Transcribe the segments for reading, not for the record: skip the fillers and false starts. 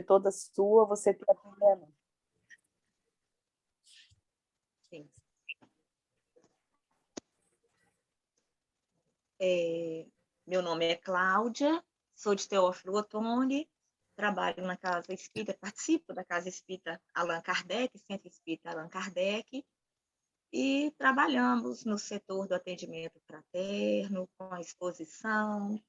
toda sua, você está aprendendo. Sim. Meu nome é Cláudia, sou de Teófilo Otoni, trabalho na Casa Espírita, participo da Casa Espírita Allan Kardec, Centro Espírita Allan Kardec, e trabalhamos no setor do atendimento fraterno, com a exposição,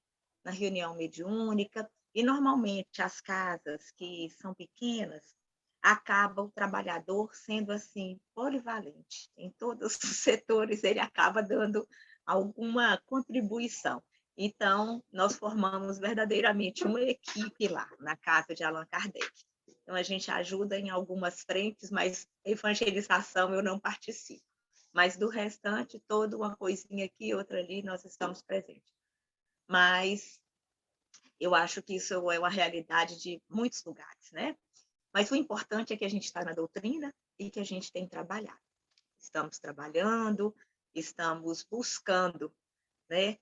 na reunião mediúnica, e normalmente as casas que são pequenas, acaba o trabalhador sendo assim, polivalente. Em todos os setores ele acaba dando alguma contribuição. Então, nós formamos verdadeiramente uma equipe lá, na casa de Allan Kardec. Então, a gente ajuda em algumas frentes, mas evangelização eu não participo. Mas do restante, toda uma coisinha aqui, outra ali, nós estamos presentes. Mas eu acho que isso é uma realidade de muitos lugares, né? Mas o importante é que a gente está na doutrina e que a gente tem trabalhado. Estamos trabalhando, estamos buscando, né,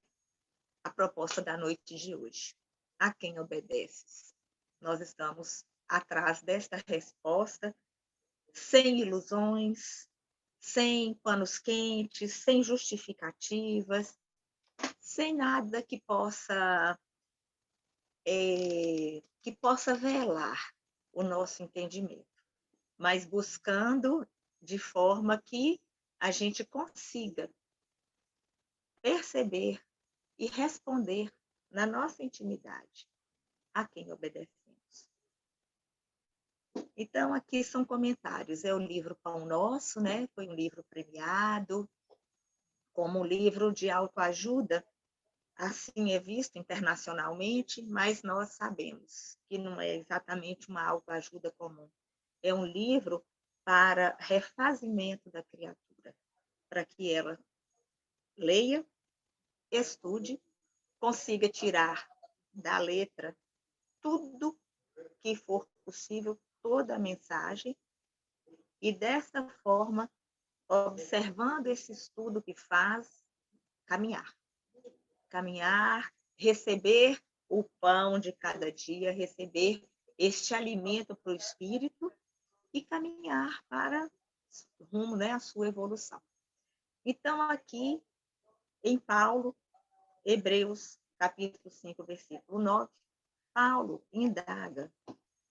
a proposta da noite de hoje. A quem obedeces? Nós estamos atrás desta resposta, sem ilusões, sem panos quentes, sem justificativas, sem nada que possa velar o nosso entendimento, mas buscando de forma que a gente consiga perceber e responder na nossa intimidade a quem obedecemos. Então, aqui são comentários. É o livro Pão Nosso, né? Foi um livro premiado como um livro de autoajuda. Assim é visto internacionalmente, mas nós sabemos que não é exatamente uma autoajuda comum. É um livro para refazimento da criatura, para que ela leia, estude, consiga tirar da letra tudo que for possível, toda a mensagem, e dessa forma, observando esse estudo que faz, caminhar, receber o pão de cada dia, receber este alimento para o espírito e caminhar para rumo, né, a sua evolução. Então, aqui em Paulo, Hebreus, capítulo 5, versículo 9, Paulo indaga,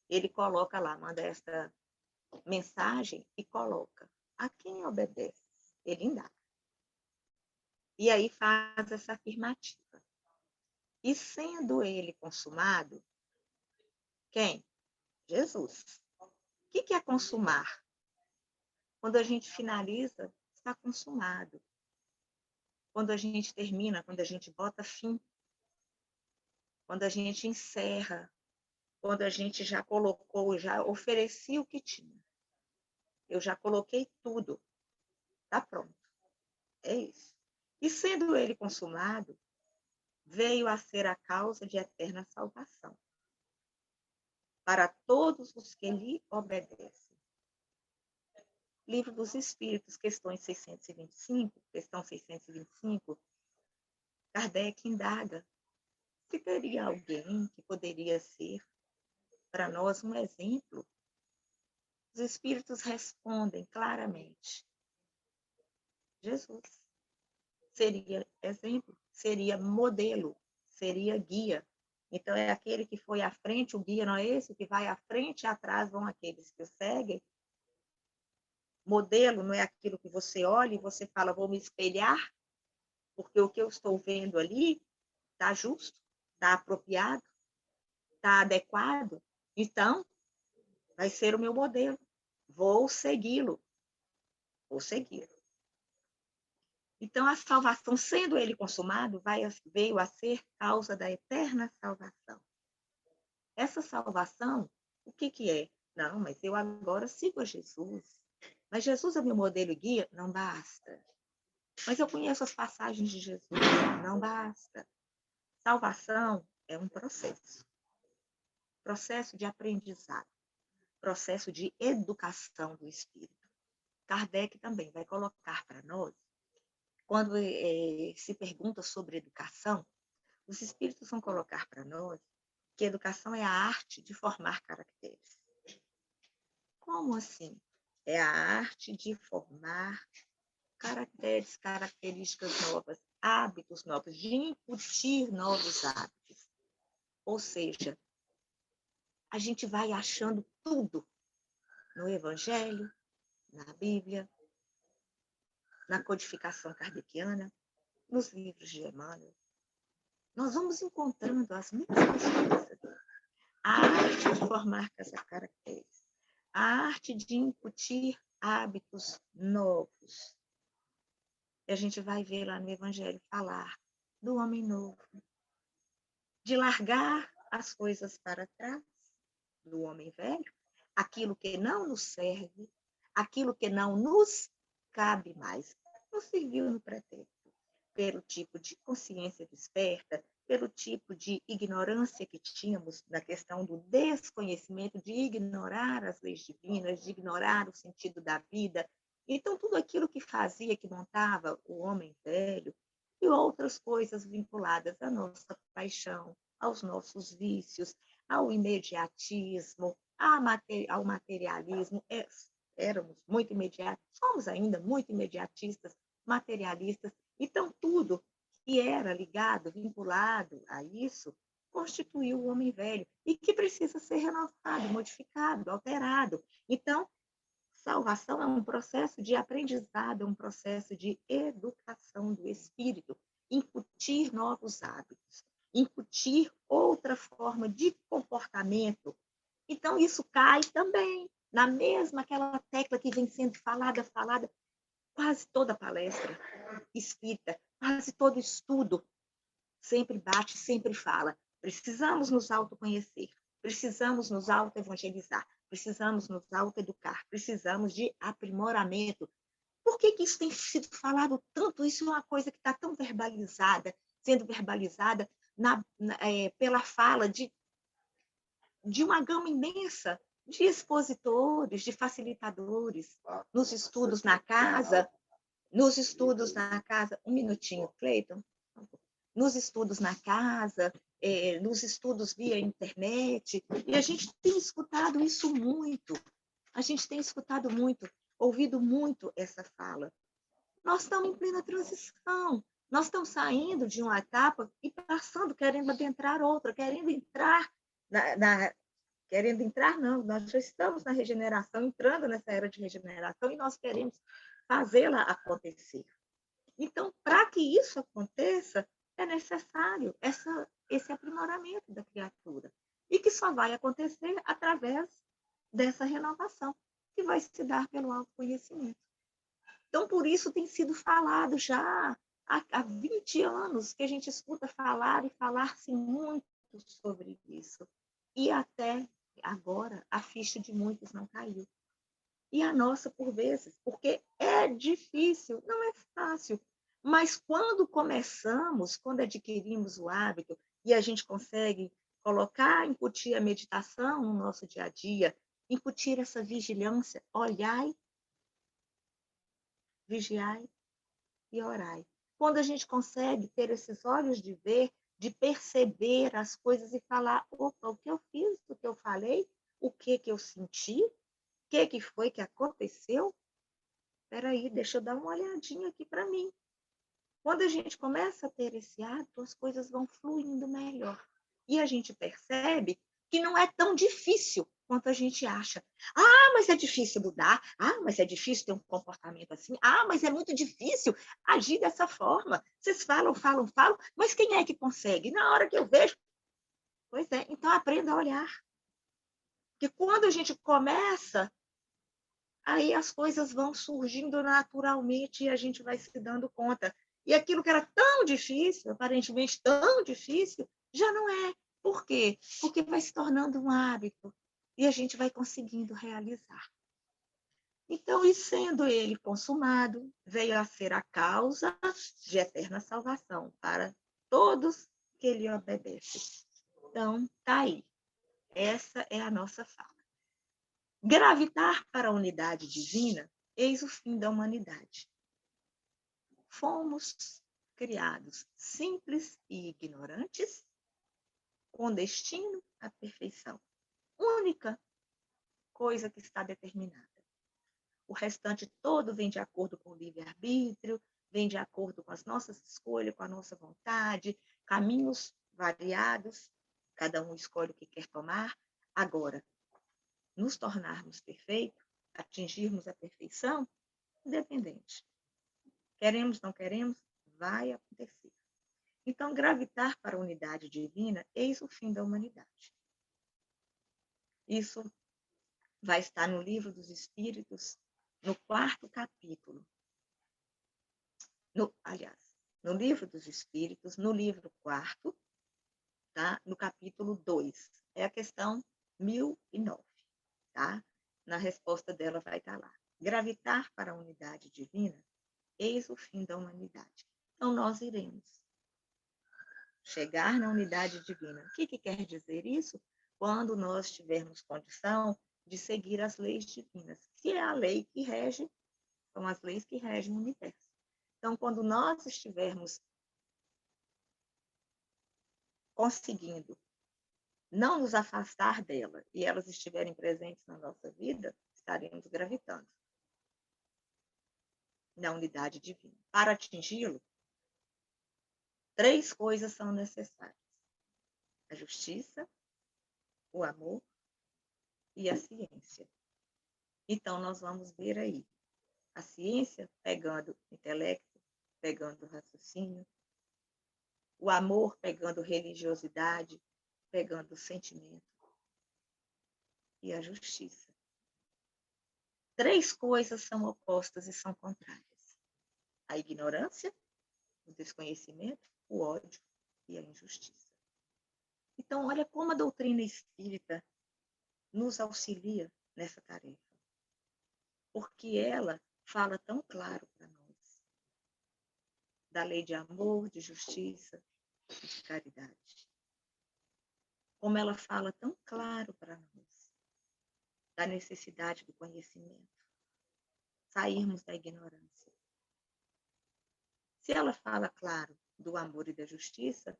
ele coloca lá, manda esta mensagem e coloca, a quem obedece? Ele indaga. E aí faz essa afirmativa. E sendo ele consumado, quem? Jesus. O que é consumar? Quando a gente finaliza, está consumado. Quando a gente termina, quando a gente bota fim, quando a gente encerra, quando a gente já colocou, já ofereci o que tinha. Eu já coloquei tudo, está pronto. É isso. E sendo ele consumado, veio a ser a causa de eterna salvação para todos os que lhe obedecem. Livro dos Espíritos, questão 625, Kardec indaga se teria alguém que poderia ser para nós um exemplo. Os Espíritos respondem claramente. Jesus seria exemplo, seria modelo, seria guia. Então, é aquele que foi à frente, o guia não é esse, o que vai à frente e atrás vão aqueles que o seguem. Modelo não é aquilo que você olha e você fala, vou me espelhar, porque o que eu estou vendo ali está justo, está apropriado, está adequado. Então, vai ser o meu modelo. Vou segui-lo. Vou segui-lo. Então, a salvação, sendo ele consumado, veio a ser causa da eterna salvação. Essa salvação, o que é? Não, mas eu agora sigo a Jesus. Mas Jesus é meu modelo e guia? Não basta. Mas eu conheço as passagens de Jesus? Não basta. Salvação é um processo. Processo de aprendizado. Processo de educação do espírito. Kardec também vai colocar para nós, quando se pergunta sobre educação, os espíritos vão colocar para nós que educação é a arte de formar caracteres. Como assim? É a arte de formar caracteres, características novas, hábitos novos, de incutir novos hábitos. Ou seja, a gente vai achando tudo no Evangelho, na Bíblia, na codificação kardeciana, nos livros de Emmanuel. Nós vamos encontrando as mesmas coisas. A arte de formar caracteres, a arte de incutir hábitos novos. E a gente vai ver lá no Evangelho falar do homem novo, de largar as coisas para trás, do homem velho, aquilo que não nos serve, aquilo que não nos cabe mais, nos serviu no pretérito, pelo tipo de consciência desperta, pelo tipo de ignorância que tínhamos na questão do desconhecimento, de ignorar as leis divinas, de ignorar o sentido da vida. Então, tudo aquilo que fazia, que montava o homem velho, e outras coisas vinculadas à nossa paixão, aos nossos vícios, ao imediatismo, ao materialismo. Éramos muito imediatistas, somos ainda muito imediatistas, materialistas. Então, tudo que era ligado, vinculado a isso, constituiu o homem velho e que precisa ser renovado, modificado, alterado. Então, salvação é um processo de aprendizado, é um processo de educação do espírito, incutir novos hábitos, incutir outra forma de comportamento. Então, isso cai também na mesma aquela tecla que vem sendo falada, quase toda palestra espírita, quase todo estudo sempre bate, sempre fala. Precisamos nos autoconhecer, precisamos nos autoevangelizar, precisamos nos autoeducar, precisamos de aprimoramento. Por que isso tem sido falado tanto? Isso é uma coisa que está tão verbalizada, sendo verbalizada pela fala de uma gama imensa de expositores, de facilitadores, nos estudos na casa, um minutinho, Cleiton, nos estudos na casa, nos estudos via internet, e a gente tem escutado isso muito, ouvido muito essa fala. Nós estamos em plena transição, nós estamos saindo de uma etapa e passando, querendo adentrar outra, querendo entrar, não, nós já estamos na regeneração, entrando nessa era de regeneração, e nós queremos fazê-la acontecer. Então, para que isso aconteça, é necessário esse aprimoramento da criatura, e que só vai acontecer através dessa renovação, que vai se dar pelo autoconhecimento. Então, por isso tem sido falado já há 20 anos, que a gente escuta falar e falar-se muito sobre isso. E até agora, a ficha de muitos não caiu. E a nossa, por vezes, porque é difícil, não é fácil. Mas quando começamos, quando adquirimos o hábito e a gente consegue incutir a meditação no nosso dia a dia, incutir essa vigilância, olhai, vigiai e orai. Quando a gente consegue ter esses olhos de ver, de perceber as coisas e falar, opa, o que eu fiz, o que eu falei, o que eu senti, o que foi que aconteceu? Espera aí, deixa eu dar uma olhadinha aqui para mim. Quando a gente começa a ter esse hábito, as coisas vão fluindo melhor. E a gente percebe que não é tão difícil quanto a gente acha. Ah, mas é difícil mudar. Ah, mas é difícil ter um comportamento assim. Ah, mas é muito difícil agir dessa forma. Vocês falam, mas quem é que consegue? Na hora que eu vejo... Pois é, então aprenda a olhar. Porque quando a gente começa, aí as coisas vão surgindo naturalmente e a gente vai se dando conta. E aquilo que era tão difícil, aparentemente tão difícil, já não é. Por quê? Porque vai se tornando um hábito e a gente vai conseguindo realizar. Então, e sendo ele consumado, veio a ser a causa de eterna salvação para todos que lhe obedecem. Então, está aí. Essa é a nossa fala. Gravitar para a unidade divina, eis o fim da humanidade. Fomos criados simples e ignorantes, com destino à perfeição. Única coisa que está determinada. O restante todo vem de acordo com o livre-arbítrio, vem de acordo com as nossas escolhas, com a nossa vontade, caminhos variados, cada um escolhe o que quer tomar. Agora, nos tornarmos perfeitos, atingirmos a perfeição, independente. Queremos, não queremos, vai acontecer. Então, gravitar para a unidade divina, eis o fim da humanidade. Isso vai estar no Livro dos Espíritos, no 4º capítulo. No Livro dos Espíritos, no livro 4º, tá? No capítulo 2. É a questão 1009. Tá? Na resposta dela vai estar lá. Gravitar para a unidade divina, eis o fim da humanidade. Então, nós iremos chegar na unidade divina. O que quer dizer isso? Quando nós tivermos condição de seguir as leis divinas, que é a lei que rege, são as leis que regem o universo. Então, quando nós estivermos conseguindo não nos afastar dela e elas estiverem presentes na nossa vida, estaremos gravitando na unidade divina. Para atingi-lo, 3 coisas são necessárias: a justiça, o amor e a ciência. Então, nós vamos ver aí a ciência pegando o intelecto, pegando o raciocínio, o amor pegando religiosidade, pegando o sentimento, e a justiça. 3 coisas são opostas e são contrárias: a ignorância, o desconhecimento, o ódio e a injustiça. Então, olha como a doutrina espírita nos auxilia nessa tarefa. Porque ela fala tão claro para nós da lei de amor, de justiça e de caridade. Como ela fala tão claro para nós da necessidade do conhecimento, sairmos da ignorância. Se ela fala claro do amor e da justiça,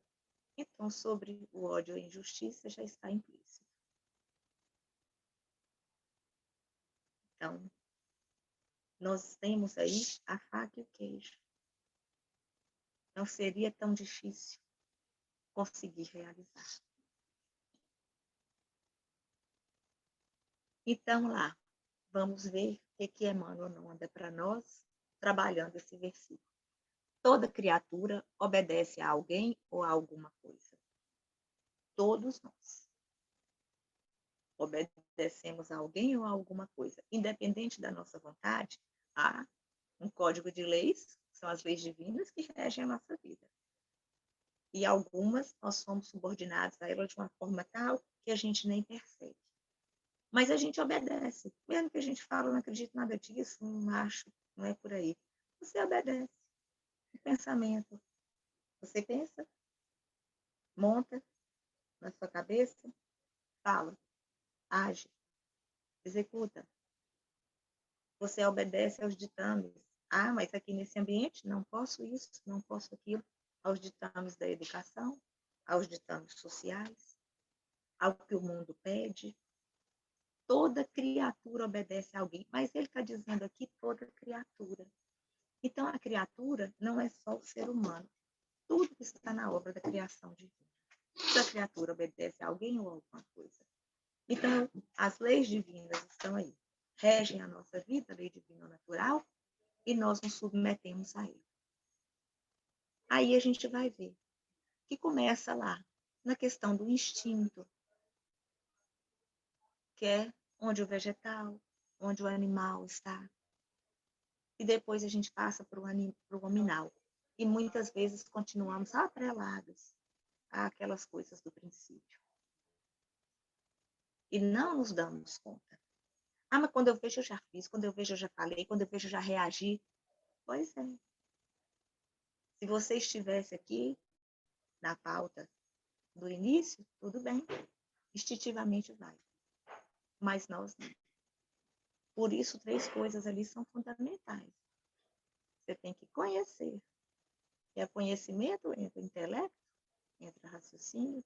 então sobre o ódio e a injustiça já está implícito. Então, nós temos aí a faca e o queijo. Não seria tão difícil conseguir realizar. Então, lá, vamos ver o que Emmanuel não anda para nós, trabalhando esse versículo. Toda criatura obedece a alguém ou a alguma coisa. Todos nós obedecemos a alguém ou a alguma coisa. Independente da nossa vontade, há um código de leis, são as leis divinas que regem a nossa vida. E algumas nós somos subordinados a elas de uma forma tal que a gente nem percebe. Mas a gente obedece. Mesmo que a gente fala, não acredito nada disso, não acho, não é por aí. Você obedece. O pensamento. Você pensa, monta na sua cabeça, fala, age, executa. Você obedece aos ditames. Ah, mas aqui nesse ambiente não posso isso, não posso aquilo. Aos ditames da educação, aos ditames sociais, ao que o mundo pede. Toda criatura obedece a alguém, mas ele está dizendo aqui toda criatura. Então, a criatura não é só o ser humano. Tudo que está na obra da criação divina. Toda criatura obedece a alguém ou a alguma coisa. Então, as leis divinas estão aí. Regem a nossa vida, a lei divina natural, e nós nos submetemos a ela. Aí a gente vai ver que começa lá, na questão do instinto, que é onde o vegetal, onde o animal está. E depois a gente passa para o hominal. E muitas vezes continuamos atrelados àquelas coisas do princípio. E não nos damos conta. Ah, mas quando eu vejo eu já fiz, quando eu vejo eu já falei, quando eu vejo eu já reagi. Pois é. Se você estivesse aqui na pauta do início, tudo bem. Instintivamente vai. Mas nós não. Por isso, 3 coisas ali são fundamentais. Você tem que conhecer. E é conhecimento entre intelecto, entre raciocínio,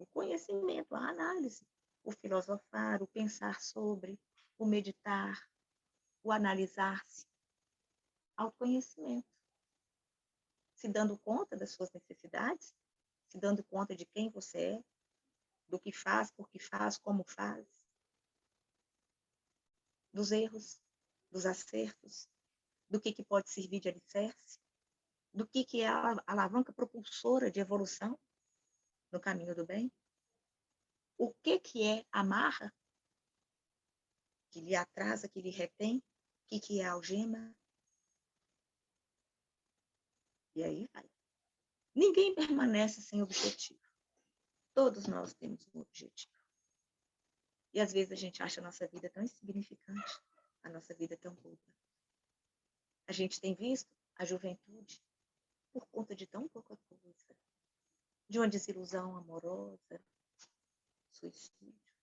O conhecimento, a análise, o filosofar, o pensar sobre, o meditar, o analisar-se, autoconhecimento. Se dando conta das suas necessidades, se dando conta de quem você é, do que faz, por que faz, como faz, dos erros, dos acertos, do que pode servir de alicerce, do que é a alavanca propulsora de evolução no caminho do bem, o que é a marra que lhe atrasa, que lhe retém, o que é a algema, e aí vai. Ninguém permanece sem objetivo. Todos nós temos um objetivo. E às vezes a gente acha a nossa vida tão insignificante, a nossa vida tão boba. A gente tem visto a juventude por conta de tão pouca coisa, de uma desilusão amorosa, suicídio,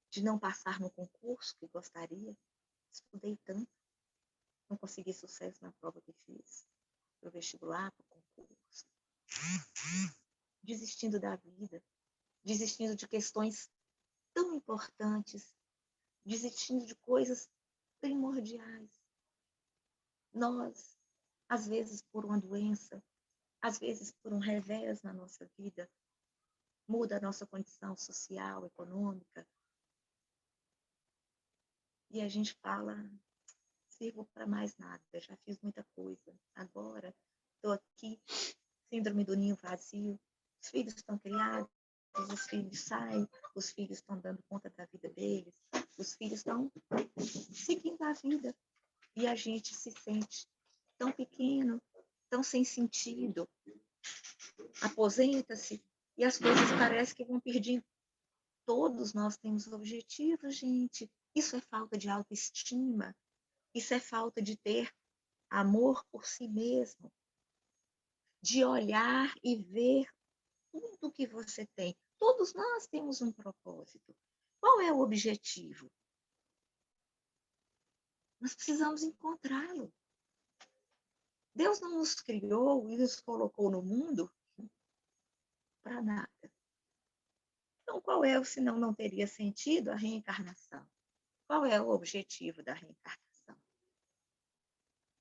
de não passar no concurso que gostaria. Estudei tanto, não consegui sucesso na prova que fiz, para o vestibular, para o concurso. Desistindo da vida, desistindo de questões tão importantes, desistindo de coisas primordiais. Nós, às vezes por uma doença, às vezes por um revés na nossa vida, muda a nossa condição social, econômica, e a gente fala, sirvo para mais nada, já fiz muita coisa, agora estou aqui, síndrome do ninho vazio, os filhos estão criados, os filhos saem, os filhos estão dando conta da vida deles, os filhos estão seguindo a vida, e a gente se sente tão pequeno, tão sem sentido, aposenta-se, e as coisas parecem que vão perdendo. Todos nós temos objetivos, gente. Isso é falta de autoestima. Isso é falta de ter amor por si mesmo. De olhar e ver tudo que você tem. Todos nós temos um propósito. Qual é o objetivo? Nós precisamos encontrá-lo. Deus não nos criou e nos colocou no mundo para nada. Então, qual é, senão não teria sentido a reencarnação? Qual é o objetivo da reencarnação?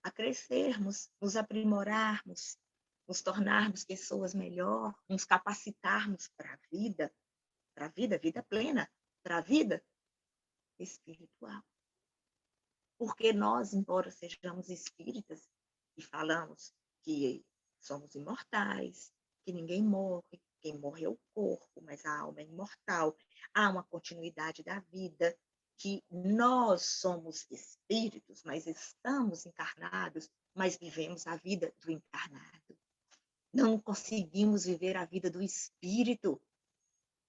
A crescermos, nos aprimorarmos, nos tornarmos pessoas melhor, nos capacitarmos para a vida plena, para a vida espiritual. Porque nós, embora sejamos espíritas e falamos que somos imortais, que ninguém morre, quem morre é o corpo, mas a alma é imortal, há uma continuidade da vida, que nós somos espíritos, mas estamos encarnados, mas vivemos a vida do encarnado. Não conseguimos viver a vida do espírito,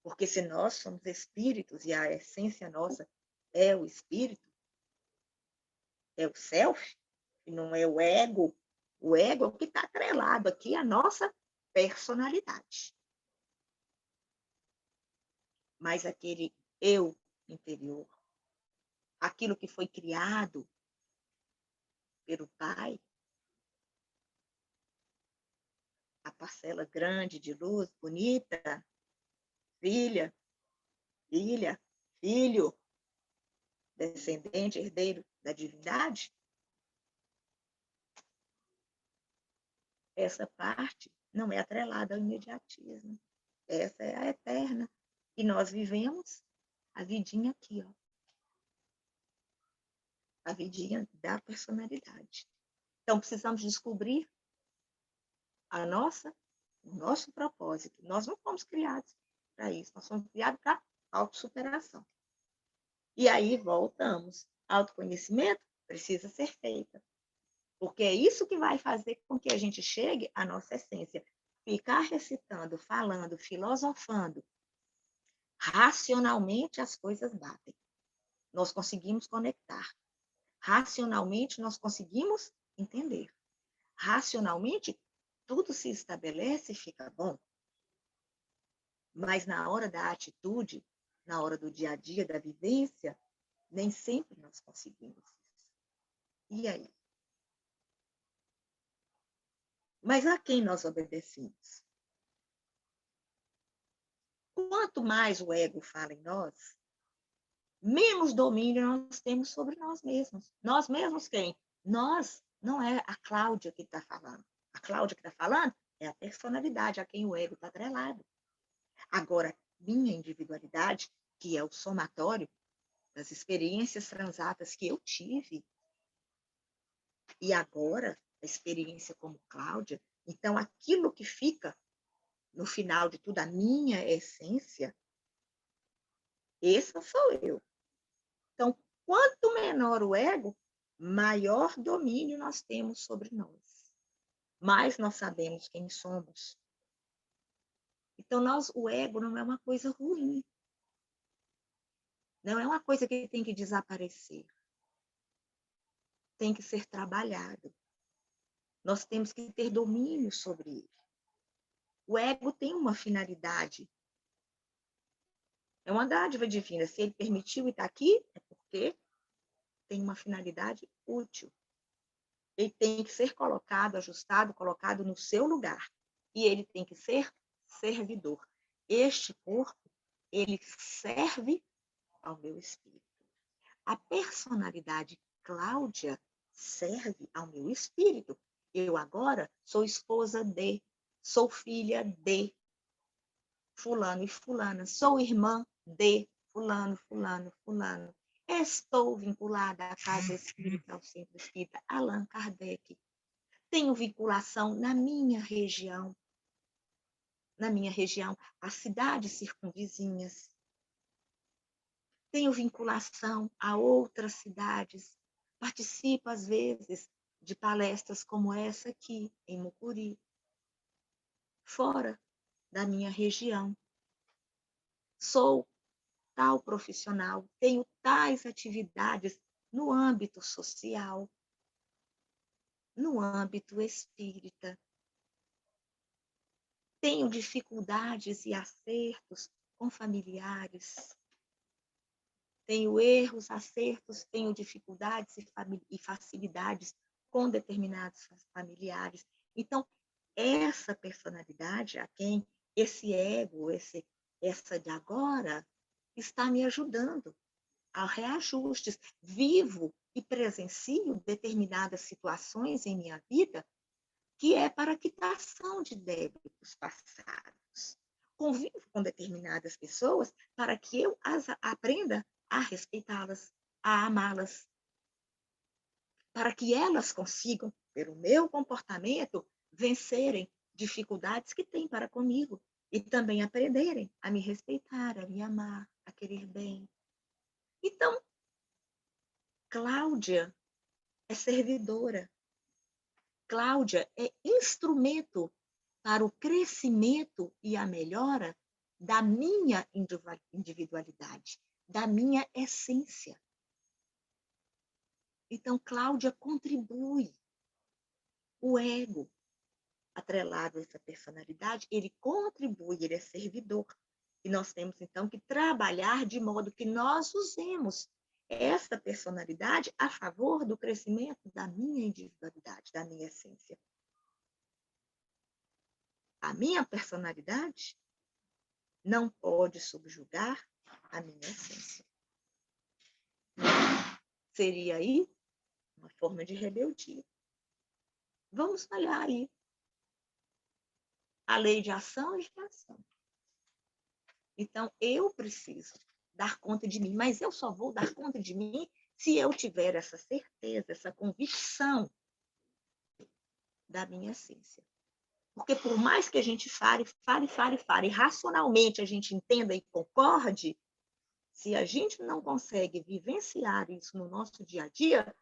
porque se nós somos espíritos e a essência nossa é o espírito, é o self, e não é o ego é o que está atrelado aqui à nossa personalidade. Mas aquele eu interior, aquilo que foi criado pelo Pai, a parcela grande de luz, bonita, filha, filho, descendente, herdeiro da divindade, essa parte não é atrelada ao imediatismo. Essa é a eterna. E nós vivemos a vidinha aqui, ó. A vidinha da personalidade. Então, precisamos descobrir o nosso propósito. Nós não fomos criados para isso, nós fomos criados para autossuperação. E aí voltamos. Autoconhecimento precisa ser feito. Porque é isso que vai fazer com que a gente chegue à nossa essência. Ficar recitando, falando, filosofando, racionalmente as coisas batem. Nós conseguimos conectar. Racionalmente nós conseguimos entender. Racionalmente tudo se estabelece e fica bom. Mas na hora da atitude, na hora do dia a dia, da vivência, nem sempre nós conseguimos isso. E aí? Mas a quem nós obedecemos? quanto mais o ego fala em nós, menos domínio nós temos sobre nós mesmos. Nós mesmos quem? Nós, não é a Cláudia que está falando. A Cláudia que está falando é a personalidade a quem o ego está atrelado. Agora, minha individualidade, que é o somatório das experiências transatas que eu tive, e agora a experiência como Cláudia, então aquilo que fica no final de tudo, a minha essência, essa sou eu. Então, quanto menor o ego, maior domínio nós temos sobre nós. Mais nós sabemos quem somos. Então, o ego não é uma coisa ruim. Não é uma coisa que tem que desaparecer. Tem que ser trabalhado. Nós temos que ter domínio sobre ele. O ego tem uma finalidade. É uma dádiva divina. Se ele permitiu e está aqui, é porque tem uma finalidade útil. Ele tem que ser colocado, ajustado, colocado no seu lugar. E ele tem que ser servidor. Este corpo, ele serve ao meu espírito. A personalidade Cláudia serve ao meu espírito. Eu agora sou esposa de, sou filha de fulano e fulana, sou irmã de fulano, fulano, fulano. Estou vinculada à Casa Espírita, ao Centro Espírita Allan Kardec. Tenho vinculação na minha região, às cidades circunvizinhas. Tenho vinculação a outras cidades. Participo, às vezes, de palestras como essa aqui, em Mucuri, fora da minha região. Sou tal profissional, tenho tais atividades no âmbito social, no âmbito espírita. Tenho dificuldades e acertos com familiares. Tenho erros, acertos, tenho dificuldades e facilidades com determinados familiares. Então, essa personalidade a quem esse ego, essa de agora, está me ajudando a reajustes. Vivo e presencio determinadas situações em minha vida que é para quitação de débitos passados. Convivo com determinadas pessoas para que eu aprenda a respeitá-las, a amá-las, para que elas consigam, pelo meu comportamento, vencerem dificuldades que têm para comigo e também aprenderem a me respeitar, a me amar, a querer bem. Então, Cláudia é servidora. Cláudia é instrumento para o crescimento e a melhora da minha individualidade, da minha essência. Então, Cláudia contribui. O ego, atrelado a essa personalidade, ele contribui, ele é servidor. E nós temos, então, que trabalhar de modo que nós usemos essa personalidade a favor do crescimento da minha individualidade, da minha essência. A minha personalidade não pode subjugar a minha essência. Seria aí uma forma de rebeldia. Vamos olhar aí a lei de ação e reação. Então, eu preciso dar conta de mim, mas eu só vou dar conta de mim se eu tiver essa certeza, essa convicção da minha essência. Porque por mais que a gente fale, racionalmente a gente entenda e concorde, se a gente não consegue vivenciar isso no nosso dia a dia,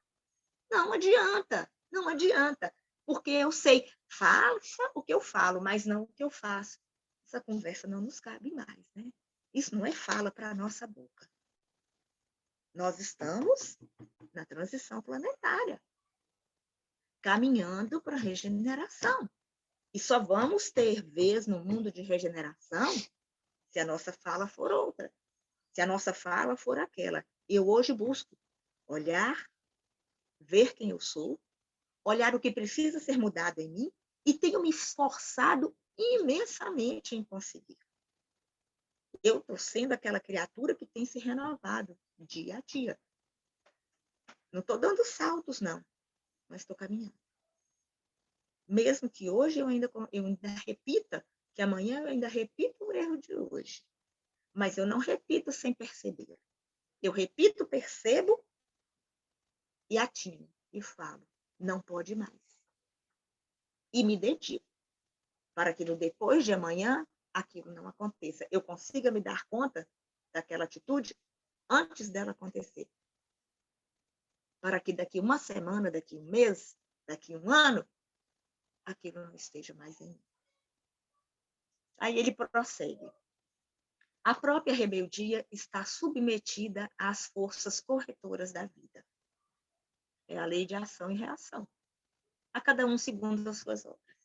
não adianta, não adianta. Porque eu sei, faça o que eu falo, mas não o que eu faço. Essa conversa não nos cabe mais, né? Isso não é fala para a nossa boca. Nós estamos na transição planetária, caminhando para a regeneração. E só vamos ter vez no mundo de regeneração se a nossa fala for outra, se a nossa fala for aquela. Eu hoje busco olhar, ver quem eu sou, olhar o que precisa ser mudado em mim e tenho me esforçado imensamente em conseguir. Eu estou sendo aquela criatura que tem se renovado dia a dia. Não estou dando saltos, não, mas estou caminhando. Mesmo que hoje eu ainda repita, que amanhã eu ainda repito o erro de hoje. Mas eu não repito sem perceber. Eu repito, percebo e atino. E falo, não pode mais. E me dedico para que no depois de amanhã aquilo não aconteça. Eu consiga me dar conta daquela atitude antes dela acontecer. Para que daqui uma semana, daqui um mês, daqui um ano, aquilo não esteja mais em mim. Aí ele prossegue. A própria rebeldia está submetida às forças corretoras da vida. É a lei de ação e reação. A cada um segundo as suas obras.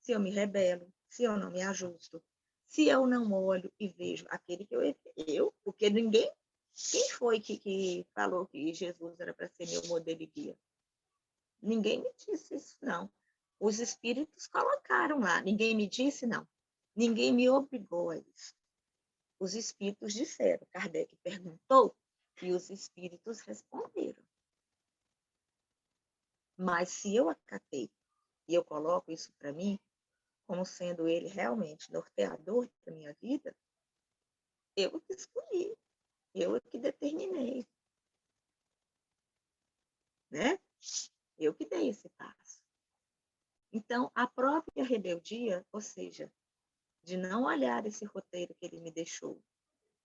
Se eu me rebelo, se eu não me ajusto, se eu não olho e vejo aquele que porque ninguém, quem foi que falou que Jesus era para ser meu modelo e guia? Ninguém me disse isso, não. Os espíritos colocaram lá, ninguém me disse, não. Ninguém me obrigou a isso. Os espíritos disseram, Kardec perguntou e os espíritos responderam. Mas se eu acatei e eu coloco isso para mim, como sendo ele realmente norteador da minha vida, eu que escolhi, eu que determinei, né? Eu que dei esse passo. Então, a própria rebeldia, ou seja, de não olhar esse roteiro que ele me deixou,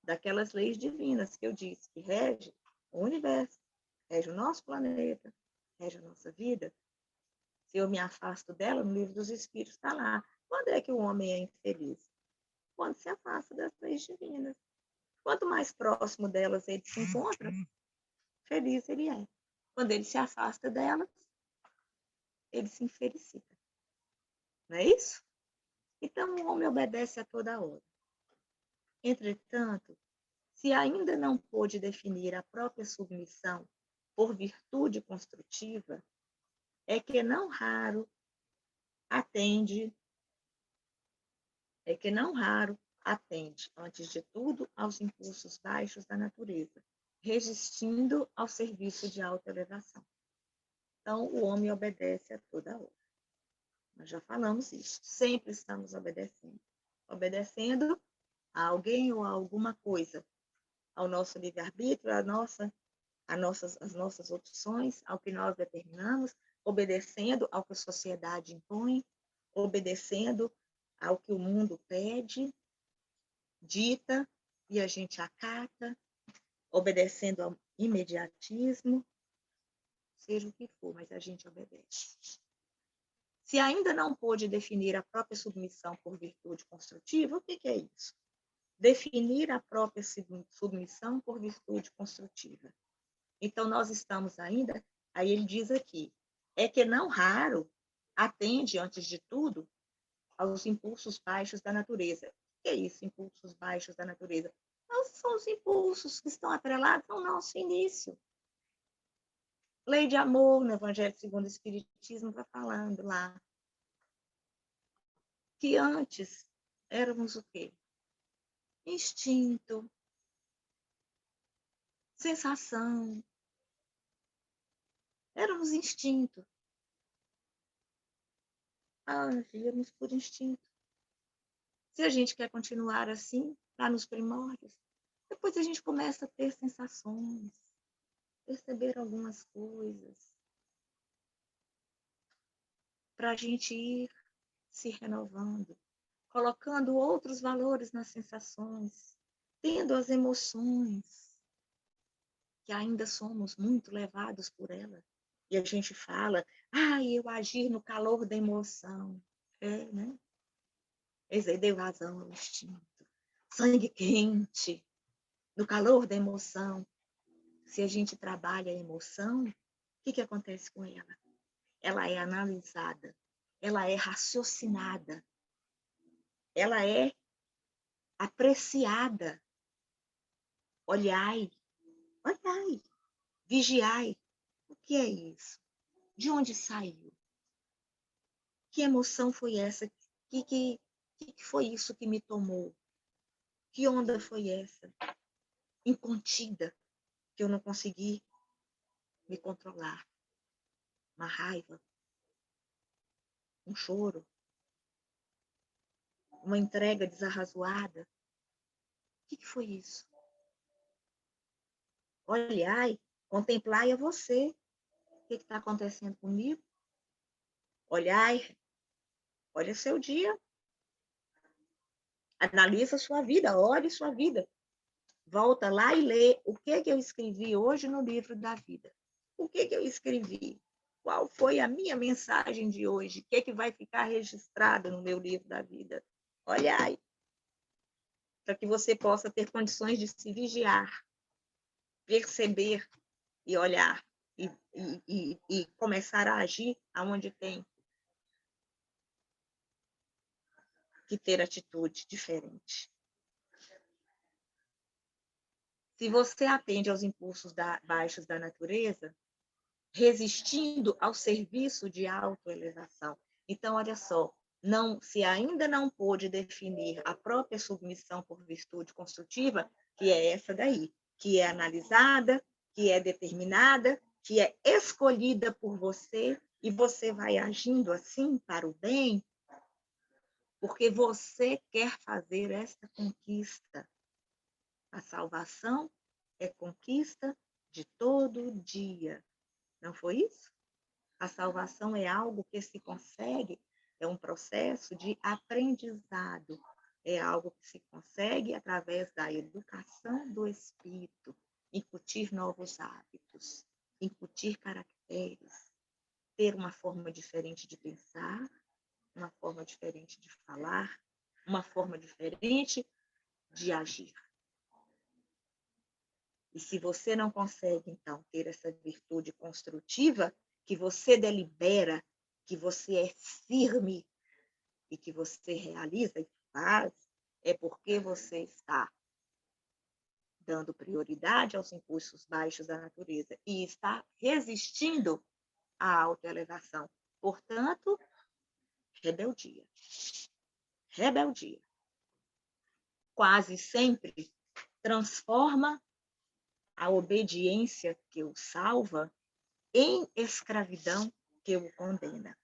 daquelas leis divinas que eu disse, que rege o universo, rege o nosso planeta, rege a nossa vida, se eu me afasto dela, no livro dos Espíritos está lá. Quando é que o homem é infeliz? Quando se afasta das leis divinas. Quanto mais próximo delas ele se encontra, feliz ele é. Quando ele se afasta delas, ele se infelicita. Não é isso? Então, o homem obedece a toda hora. Entretanto, se ainda não pôde definir a própria submissão por virtude construtiva, é que não raro atende, antes de tudo, aos impulsos baixos da natureza, resistindo ao serviço de autoelevação. Então, o homem obedece a toda hora. Nós já falamos isso. Sempre estamos obedecendo. Obedecendo a alguém ou a alguma coisa, ao nosso livre-arbítrio, as nossas opções, ao que nós determinamos, obedecendo ao que a sociedade impõe, obedecendo ao que o mundo pede, dita, e a gente acata, obedecendo ao imediatismo, seja o que for, mas a gente obedece. Se ainda não pôde definir a própria submissão por virtude construtiva, o que é isso? Definir a própria submissão por virtude construtiva. Então, nós estamos ainda, aí ele diz aqui, é que não raro atende, antes de tudo, aos impulsos baixos da natureza. O que é isso, impulsos baixos da natureza? São os impulsos que estão atrelados ao nosso início. Lei de amor, no Evangelho segundo o Espiritismo, está falando lá. Que antes éramos o quê? Instinto, sensação. Éramos instinto. Agíamos por instinto. Se a gente quer continuar assim, lá nos primórdios, depois a gente começa a ter sensações, perceber algumas coisas, para a gente ir se renovando, colocando outros valores nas sensações, tendo as emoções, que ainda somos muito levados por ela. E a gente fala, eu agir no calor da emoção. Né? Esse deu razão ao instinto. Sangue quente, no calor da emoção. Se a gente trabalha a emoção, o que acontece com ela? Ela é analisada, ela é raciocinada, ela é apreciada. Olhai, vigiai. O que é isso? De onde saiu? Que emoção foi essa? Que foi isso que me tomou? Que onda foi essa? Incontida, que eu não consegui me controlar. Uma raiva, um choro, uma entrega desarrazoada. O que foi isso? Olhai, contemplai a você. O que está acontecendo comigo? Olhai, olha seu dia. Analisa sua vida, olhe sua vida. Volta lá e lê o que eu escrevi hoje no livro da vida. O que eu escrevi? Qual foi a minha mensagem de hoje? O que vai ficar registrado no meu livro da vida? Olhai, para que você possa ter condições de se vigiar, perceber e olhar e começar a agir aonde tem que ter atitude diferente. Se você atende aos impulsos baixos da natureza, resistindo ao serviço de autoelevação. Então, olha só, se ainda não pôde definir a própria submissão por virtude construtiva, que é essa daí, que é analisada, que é determinada, que é escolhida por você, e você vai agindo assim para o bem, porque você quer fazer esta conquista. A salvação é conquista de todo dia. Não foi isso? A salvação é algo que se consegue, é um processo de aprendizado, é algo que se consegue através da educação do espírito, incutir novos hábitos, incutir caracteres, ter uma forma diferente de pensar, uma forma diferente de falar, uma forma diferente de agir. E se você não consegue, então, ter essa virtude construtiva, que você delibera, que você é firme e que você realiza e faz, é porque você está dando prioridade aos impulsos baixos da natureza e está resistindo à autoelevação. Portanto, rebeldia. Rebeldia. Quase sempre transforma a obediência que o salva em escravidão que o condena.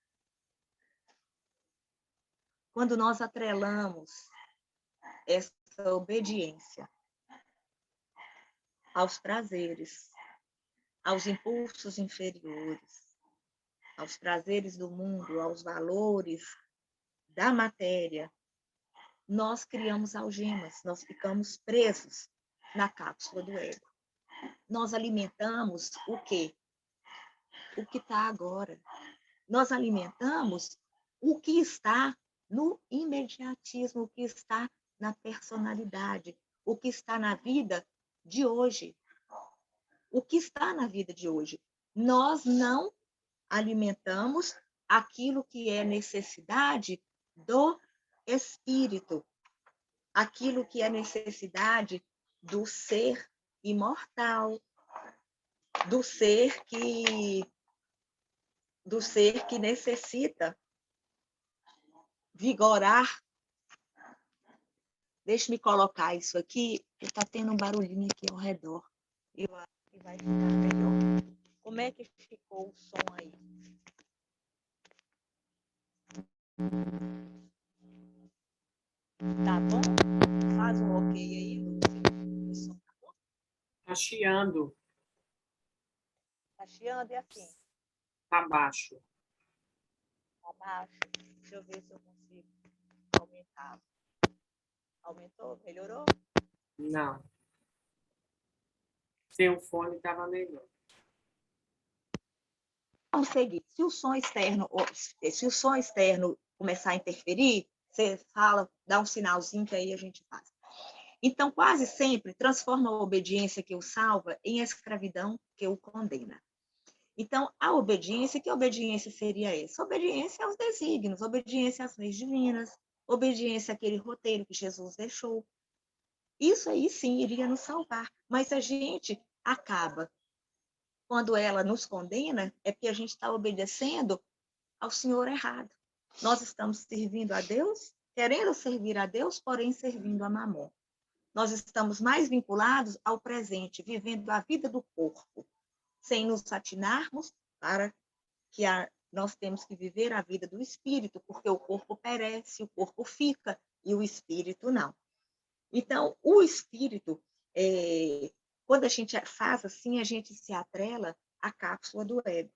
Quando nós atrelamos essa obediência aos prazeres, aos impulsos inferiores, aos prazeres do mundo, aos valores da matéria, nós criamos algemas, nós ficamos presos na cápsula do ego. Nós alimentamos o quê? O que está agora. Nós alimentamos o que está no imediatismo, o que está na personalidade, o que está na vida de hoje. O que está na vida de hoje. Nós não alimentamos aquilo que é necessidade do espírito, aquilo que é necessidade do ser imortal, do ser que necessita vigorar. Deixa-me colocar isso aqui, que está tendo um barulhinho aqui ao redor. Eu acho que vai ficar melhor. Como é que ficou o som aí? Tá bom? Faz um ok aí, Lúcia. O som tá bom? Tá chiando. Tá chiando e assim? Tá baixo. Tá baixo. Deixa eu ver se eu consigo aumentar. Aumentou? Melhorou? Não. Seu fone estava melhor. Vamos seguir. Se o som externo começar a interferir, você fala, dá um sinalzinho que aí a gente faz. Então, quase sempre, transforma a obediência que o salva em escravidão que o condena. Então, a obediência, que obediência seria essa? Obediência aos desígnios, obediência às leis divinas, obediência àquele roteiro que Jesus deixou. Isso aí, sim, iria nos salvar. Mas a gente acaba, quando ela nos condena, é porque a gente está obedecendo ao Senhor errado. Nós estamos servindo a Deus, querendo servir a Deus, porém servindo a Mamon. nós estamos mais vinculados ao presente, vivendo a vida do corpo, sem nos atinarmos para que nós temos que viver a vida do espírito, porque o corpo perece, o corpo fica, e o espírito não. Então, o espírito, quando a gente faz assim, a gente se atrela à cápsula do ego.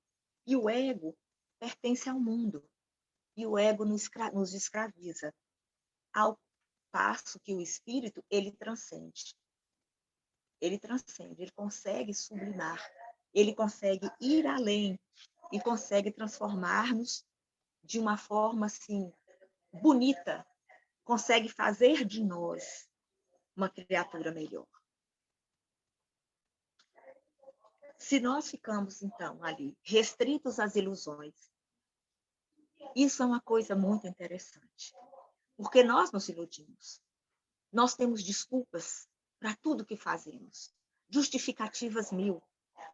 E o ego pertence ao mundo. E o ego nos escraviza. Ao passo que o espírito, ele transcende. Ele transcende, ele consegue sublimar, ele consegue ir além e consegue transformar-nos de uma forma assim bonita, consegue fazer de nós uma criatura melhor. Se nós ficamos, então, ali, restritos às ilusões, isso é uma coisa muito interessante, porque nós nos iludimos. Nós temos desculpas para tudo que fazemos, justificativas mil.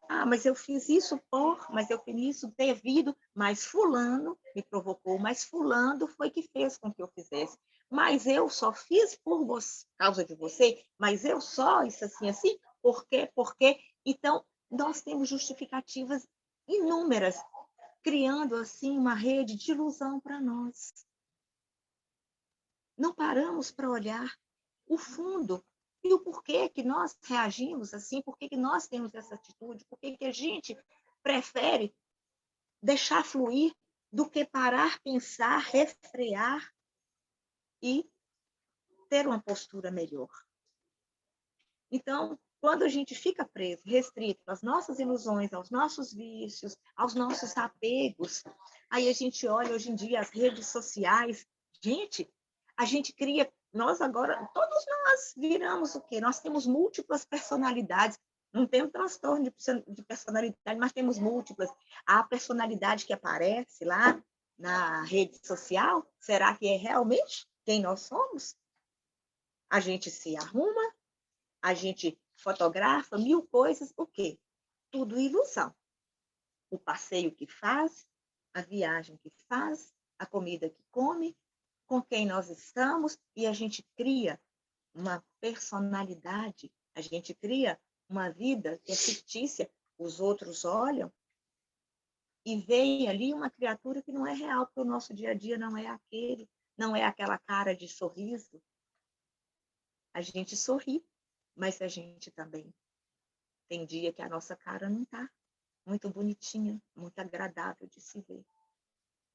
Ah, mas eu fiz isso mas eu fiz isso devido, mas fulano me provocou, mas fulano foi que fez com que eu fizesse. Mas eu só fiz por você, causa de você, mas eu só isso assim, por quê? Então, nós temos justificativas inúmeras, criando assim uma rede de ilusão para nós. Não paramos para olhar o fundo e o porquê que nós reagimos assim, por que nós temos essa atitude, por que a gente prefere deixar fluir do que parar, pensar, refrear e ter uma postura melhor. Então, quando a gente fica preso, restrito às nossas ilusões, aos nossos vícios, aos nossos apegos, aí a gente olha hoje em dia as redes sociais, a gente cria, nós agora, todos nós viramos o quê? Nós temos múltiplas personalidades, não temos transtorno de personalidade, mas temos múltiplas. A personalidade que aparece lá na rede social, será que é realmente quem nós somos? A gente se arruma, a gente fotografa mil coisas, o quê? Tudo ilusão. O passeio que faz, a viagem que faz, a comida que come, com quem nós estamos, e a gente cria uma personalidade, a gente cria uma vida que é fictícia. Os outros olham e veem ali uma criatura que não é real, porque o nosso dia a dia não é aquele, não é aquela cara de sorriso. A gente sorri, mas a gente também tem dia que a nossa cara não está muito bonitinha, muito agradável de se ver.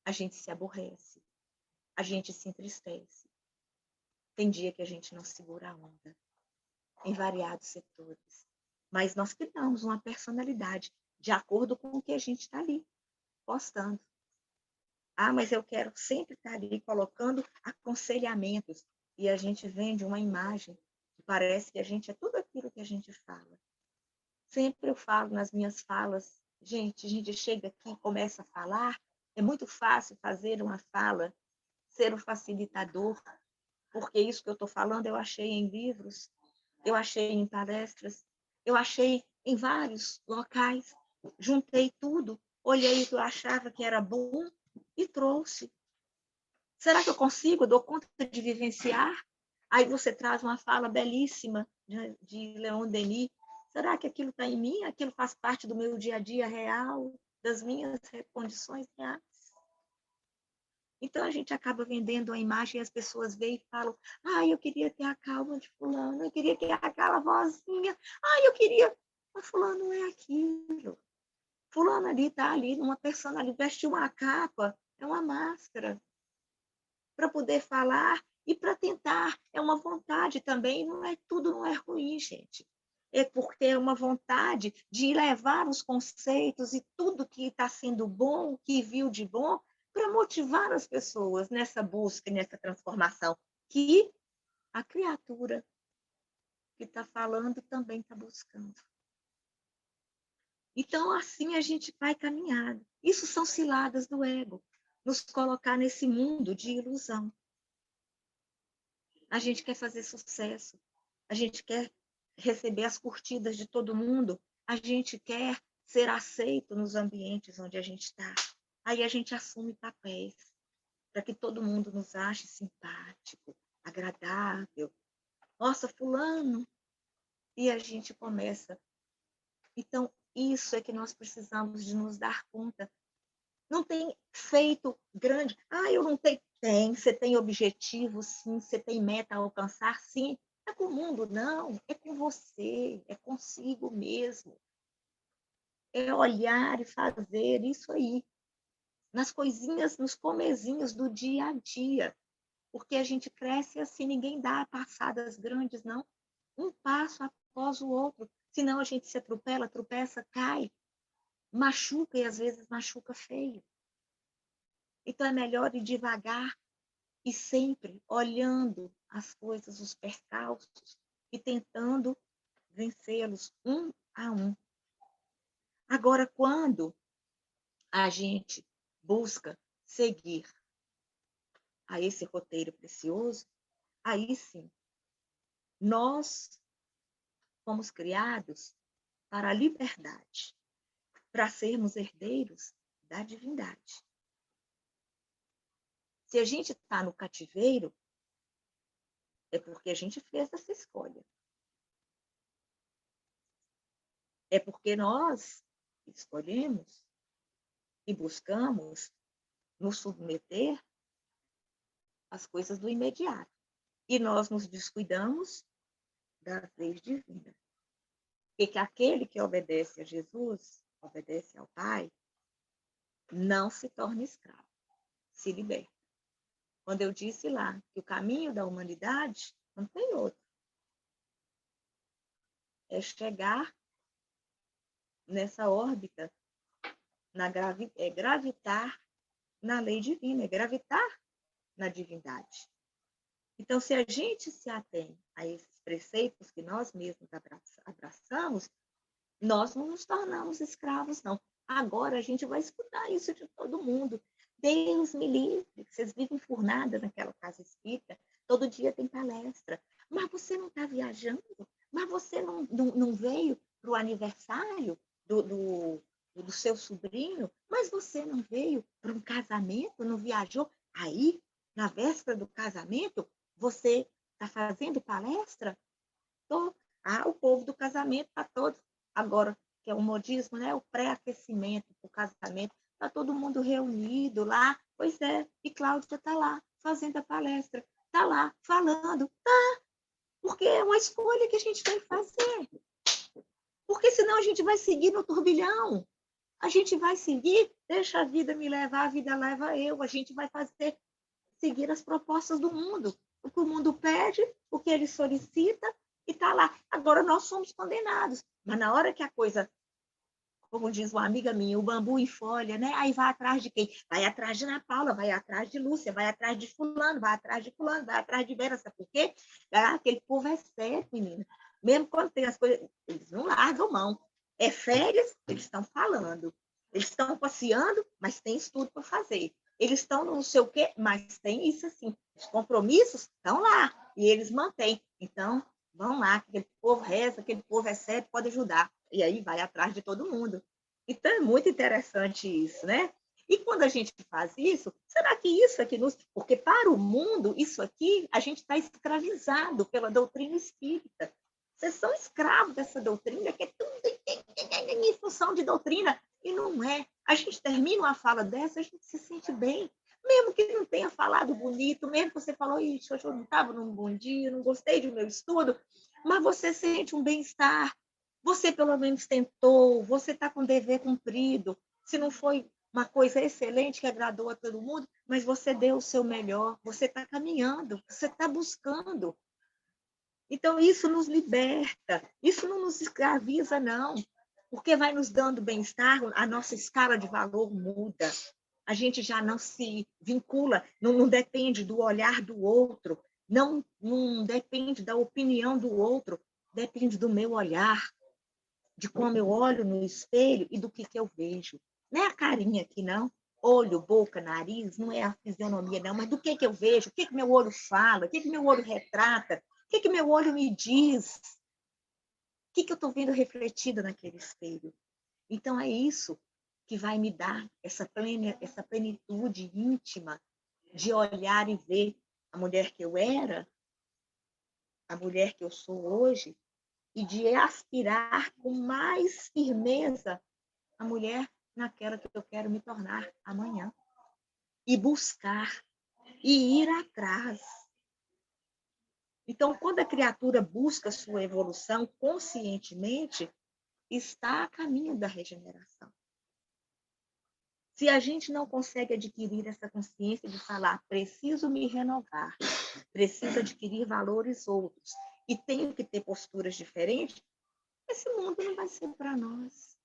A gente se aborrece, a gente se entristece. Tem dia que a gente não segura a onda, em variados setores. Mas nós criamos uma personalidade de acordo com o que a gente está ali postando. Ah, mas eu quero sempre estar ali colocando aconselhamentos. E a gente vende uma imagem que parece que a gente é tudo aquilo que a gente fala. Sempre eu falo nas minhas falas, a gente chega aqui e começa a falar, é muito fácil fazer uma fala, ser o facilitador, porque isso que eu estou falando eu achei em livros, eu achei em palestras, eu achei em vários locais, juntei tudo, olhei o que eu achava que era bom e trouxe. Será que eu consigo? Eu dou conta de vivenciar? Aí você traz uma fala belíssima de Leon Denis. Será que aquilo está em mim? Aquilo faz parte do meu dia a dia real, das minhas condições reais? Então, a gente acaba vendendo a imagem e as pessoas veem e falam: eu queria ter a calma de fulano, eu queria ter aquela vozinha, eu queria... Mas fulano não é aquilo. Fulano ali está ali numa personalidade, vestiu uma capa, é uma máscara, para poder falar e para tentar. É uma vontade também, tudo não é ruim, gente. É porque é uma vontade de levar os conceitos e tudo que está sendo bom, que viu de bom, para motivar as pessoas nessa busca, nessa transformação, que a criatura que está falando também está buscando. Então, assim a gente vai caminhando. Isso são ciladas do ego, nos colocar nesse mundo de ilusão. A gente quer fazer sucesso, a gente quer receber as curtidas de todo mundo, a gente quer ser aceito nos ambientes onde a gente está. Aí a gente assume papéis para que todo mundo nos ache simpático, agradável. Nossa, fulano. E a gente começa. Então, isso é que nós precisamos de nos dar conta. Não tem feito grande. Ah, eu não tenho. Tem, você tem objetivo, sim, você tem meta a alcançar, sim. É com o mundo, não. É com você, é consigo mesmo. É olhar e fazer isso aí. Nas coisinhas, nos comezinhos do dia a dia. Porque a gente cresce assim, ninguém dá passadas grandes, não. Um passo após o outro. Senão a gente se atropela, tropeça, cai, machuca e às vezes machuca feio. Então é melhor ir devagar e sempre olhando as coisas, os percalços e tentando vencê-los um a um. Agora, quando a gente busca seguir a esse roteiro precioso, aí sim, nós fomos criados para a liberdade, para sermos herdeiros da divindade. Se a gente está no cativeiro, é porque a gente fez essa escolha. É porque nós escolhemos e buscamos nos submeter às coisas do imediato. E nós nos descuidamos das leis divinas. Porque aquele que obedece a Jesus, obedece ao Pai, não se torna escravo, se liberta. Quando eu disse lá que o caminho da humanidade não tem outro. É chegar nessa órbita, gravitar na lei divina, é gravitar na divindade. Então, se a gente se atém a esses preceitos que nós mesmos abraçamos, nós não nos tornamos escravos, não. Agora a gente vai escutar isso de todo mundo. Deus me livre, vocês vivem enfurnadas naquela casa espírita, todo dia tem palestra. Mas você não está viajando? Mas você não veio para o aniversário do seu sobrinho? Mas você não veio para um casamento, não viajou? Aí, na véspera do casamento, você está fazendo palestra? Tô. Ah, o povo do casamento está todo. Agora, que é o modismo, né? O pré-aquecimento para o casamento. Está todo mundo reunido lá. Pois é, e Cláudia está lá, fazendo a palestra. Está lá, falando. Tá, porque é uma escolha que a gente tem que fazer. Porque senão a gente vai seguir no turbilhão. A gente vai seguir, deixa a vida me levar, a vida leva eu. A gente vai seguir as propostas do mundo. O que o mundo pede, o que ele solicita, e está lá. Agora nós somos condenados. Mas na hora que a coisa, como diz uma amiga minha, o bambu em folha, né? Aí vai atrás de quem? Vai atrás de Ana Paula, vai atrás de Lúcia, vai atrás de fulano, vai atrás de fulano, vai atrás de Vera, sabe por quê? Aquele povo é sério, menina. Mesmo quando tem as coisas, eles não largam mão. É férias, eles estão falando. Eles estão passeando, mas tem estudo para fazer. Eles estão não sei o quê, mas tem isso assim. Os compromissos estão lá e eles mantêm. Então, vão lá, aquele povo reza, aquele povo é sério, pode ajudar. E aí vai atrás de todo mundo. Então, é muito interessante isso, né? E quando a gente faz isso, será que isso aqui nos... Porque para o mundo, isso aqui, a gente está escravizado pela doutrina espírita. Vocês são escravos dessa doutrina, que é tudo em função de doutrina. E não é. A gente termina uma fala dessa, a gente se sente bem. Mesmo que não tenha falado bonito, mesmo que você falou, ixi, hoje eu não estava num bom dia, não gostei do meu estudo, mas você sente um bem-estar. Você pelo menos tentou, você está com o dever cumprido. Se não foi uma coisa excelente que agradou a todo mundo, mas você deu o seu melhor, você está caminhando, você está buscando. Então, isso nos liberta, isso não nos escraviza, não, porque vai nos dando bem-estar, a nossa escala de valor muda, a gente já não se vincula, não depende do olhar do outro, não depende da opinião do outro, depende do meu olhar, de como eu olho no espelho e do que eu vejo. Não é a carinha aqui, não. Olho, boca, nariz, não é a fisionomia, não, mas do que eu vejo, o que meu olho fala, o que meu olho retrata, o que meu olho me diz, o que eu estou vendo refletido naquele espelho. Então, é isso que vai me dar essa plenitude íntima de olhar e ver a mulher que eu era a mulher que eu sou hoje e de aspirar com mais firmeza a mulher naquela que eu quero me tornar amanhã. E buscar, e ir atrás. Então, quando a criatura busca sua evolução conscientemente, está a caminho da regeneração. Se a gente não consegue adquirir essa consciência de falar, preciso me renovar, preciso adquirir valores outros e tenho que ter posturas diferentes, esse mundo não vai ser para nós.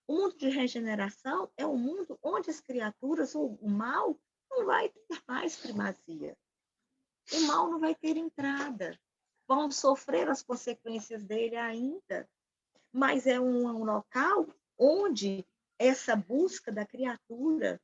O mundo de regeneração é um mundo onde as criaturas, ou o mal, não vai ter mais primazia. O mal não vai ter entrada. Vão sofrer as consequências dele ainda. Mas é um local onde essa busca da criatura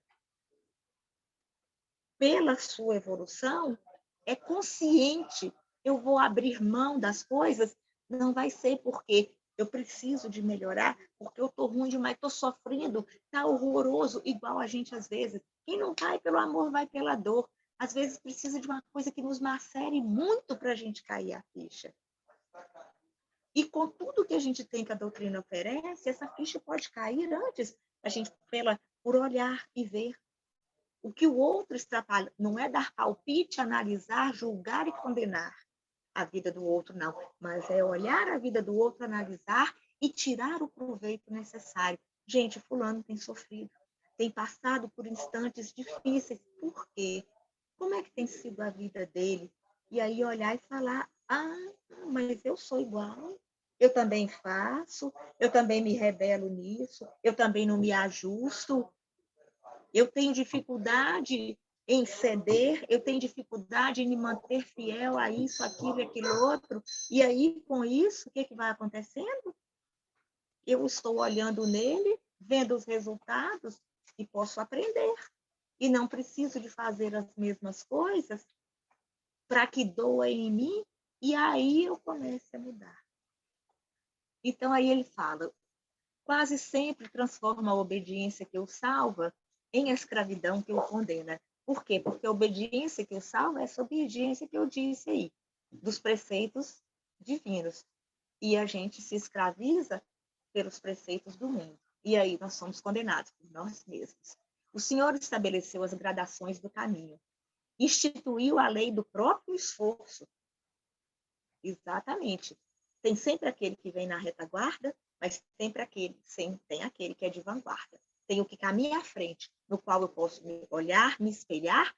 pela sua evolução é consciente. Eu vou abrir mão das coisas, não vai ser porque eu preciso de melhorar, porque eu estou ruim demais, estou sofrendo, está horroroso, igual a gente às vezes. Quem não vai pelo amor, vai pela dor. Às vezes precisa de uma coisa que nos macere muito para a gente cair a ficha. E com tudo que a gente tem que a doutrina oferece, essa ficha pode cair antes, a gente por olhar e ver. O que o outro atrapalha não é dar palpite, analisar, julgar e condenar a vida do outro, não. Mas é olhar a vida do outro, analisar e tirar o proveito necessário. Gente, fulano tem sofrido, tem passado por instantes difíceis. Por quê? Como é que tem sido a vida dele? E aí olhar e falar, mas eu sou igual. Eu também faço, eu também me rebelo nisso, eu também não me ajusto. Eu tenho dificuldade em ceder, eu tenho dificuldade em me manter fiel a isso, aquilo e aquilo outro. E aí, com isso, o que vai acontecendo? Eu estou olhando nele, vendo os resultados e posso aprender. E não preciso de fazer as mesmas coisas para que doa em mim e aí eu comece a mudar. Então, aí ele fala, quase sempre transforma a obediência que o salva em escravidão que o condena. Por quê? Porque a obediência que o salva é essa obediência que eu disse aí, dos preceitos divinos. E a gente se escraviza pelos preceitos do mundo. E aí nós somos condenados por nós mesmos. O Senhor estabeleceu as gradações do caminho. Instituiu a lei do próprio esforço. Exatamente. Tem sempre aquele que vem na retaguarda, mas sempre tem aquele que é de vanguarda. Tem o que caminha à frente, no qual eu posso me olhar, me espelhar.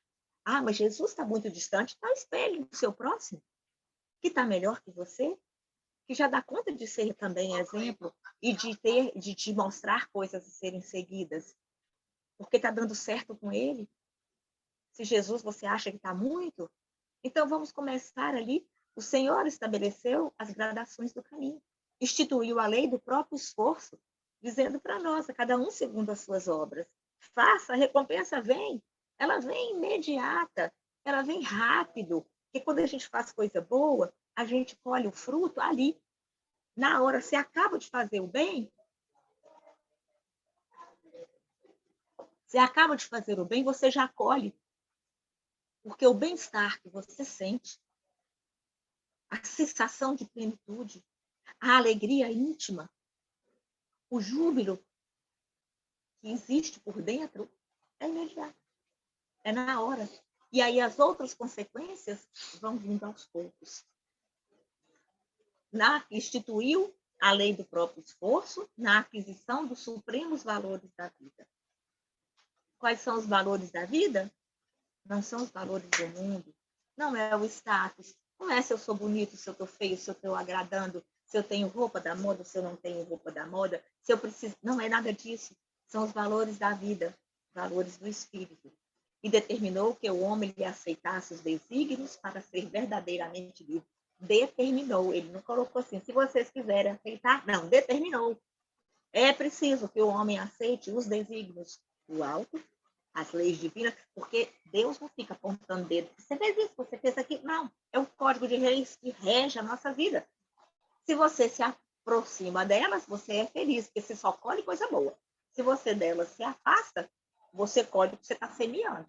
Mas Jesus está muito distante. Então, espelhe o seu próximo, que está melhor que você, que já dá conta de ser também exemplo e de te mostrar coisas a serem seguidas, porque está dando certo com ele. Se Jesus você acha que está muito, então vamos começar ali. O Senhor estabeleceu as gradações do caminho, instituiu a lei do próprio esforço, dizendo para nós, a cada um segundo as suas obras. Faça, a recompensa vem. Ela vem imediata, ela vem rápido. Porque quando a gente faz coisa boa, a gente colhe o fruto ali. Na hora, você acaba de fazer o bem, você já colhe. Porque o bem-estar que você sente, a sensação de plenitude, a alegria íntima, o júbilo que existe por dentro, é imediato. É na hora. E aí as outras consequências vão vindo aos poucos. Instituiu a lei do próprio esforço na aquisição dos supremos valores da vida. Quais são os valores da vida? Não são os valores do mundo. Não é o status. Não é se eu sou bonito, se eu estou feio, se eu estou agradando, se eu tenho roupa da moda, se eu não tenho roupa da moda, se eu preciso. Não é nada disso. São os valores da vida, valores do espírito. E determinou que o homem lhe aceitasse os desígnios para ser verdadeiramente livre. Determinou. Ele não colocou assim, se vocês quiserem aceitar. Não, determinou. É preciso que o homem aceite os desígnios do alto, as leis divinas, porque Deus não fica apontando dedo. Você fez isso, você fez aquilo. Não, é o código de reis que rege a nossa vida. Se você se aproxima delas, você é feliz, porque você só colhe coisa boa. Se você delas se afasta, você colhe o que você está semeando.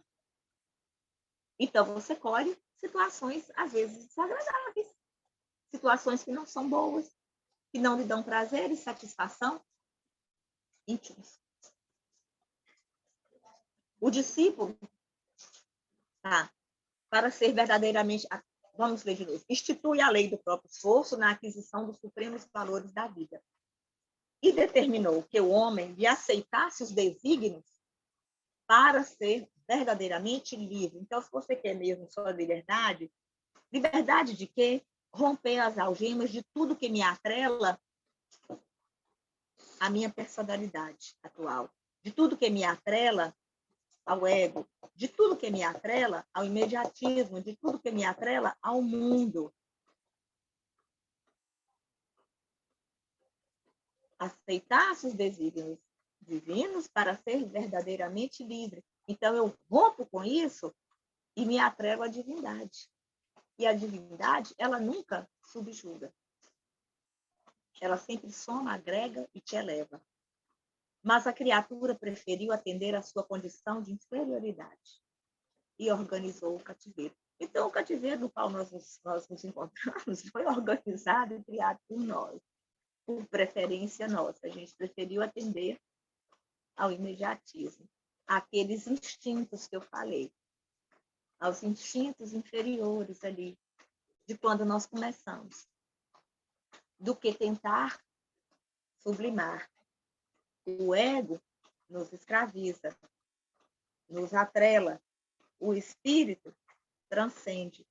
Então, você colhe situações, às vezes, desagradáveis. situações que não são boas, que não lhe dão prazer e satisfação íntimos. O discípulo, tá, para ser verdadeiramente, vamos ler de novo, institui a lei do próprio esforço na aquisição dos supremos valores da vida. E determinou que o homem lhe aceitasse os desígnios para ser verdadeiramente livre. Então, se você quer mesmo sua liberdade, liberdade de quê? Romper as algemas de tudo que me atrela à minha personalidade atual, de tudo que me atrela ao ego, de tudo que me atrela ao imediatismo, de tudo que me atrela ao mundo. Aceitar-se os desígnios divinos para ser verdadeiramente livre. Então, eu rompo com isso e me atrelo à divindade. E a divindade, ela nunca subjuga. Ela sempre soma, agrega e te eleva. Mas a criatura preferiu atender à sua condição de inferioridade e organizou o cativeiro. Então, o cativeiro no qual nós nos encontramos foi organizado e criado por nós, por preferência nossa. A gente preferiu atender ao imediatismo, àqueles instintos que eu falei, aos instintos inferiores ali, de quando nós começamos, do que tentar sublimar. O ego nos escraviza, nos atrela. O espírito transcende.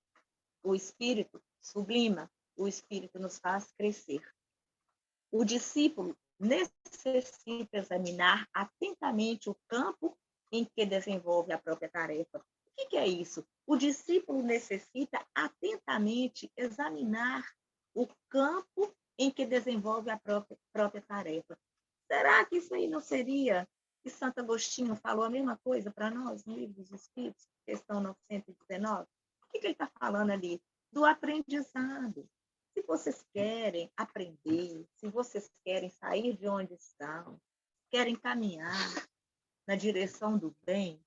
O espírito sublima. O espírito nos faz crescer. O discípulo necessita examinar atentamente o campo em que desenvolve a própria tarefa. O que é isso? O discípulo necessita atentamente examinar o campo em que desenvolve a própria tarefa. Será que isso aí não seria que Santo Agostinho falou a mesma coisa para nós no Livro dos Espíritos, questão 919? O que ele está falando ali? Do aprendizado. Se vocês querem aprender, se vocês querem sair de onde estão, querem caminhar na direção do bem,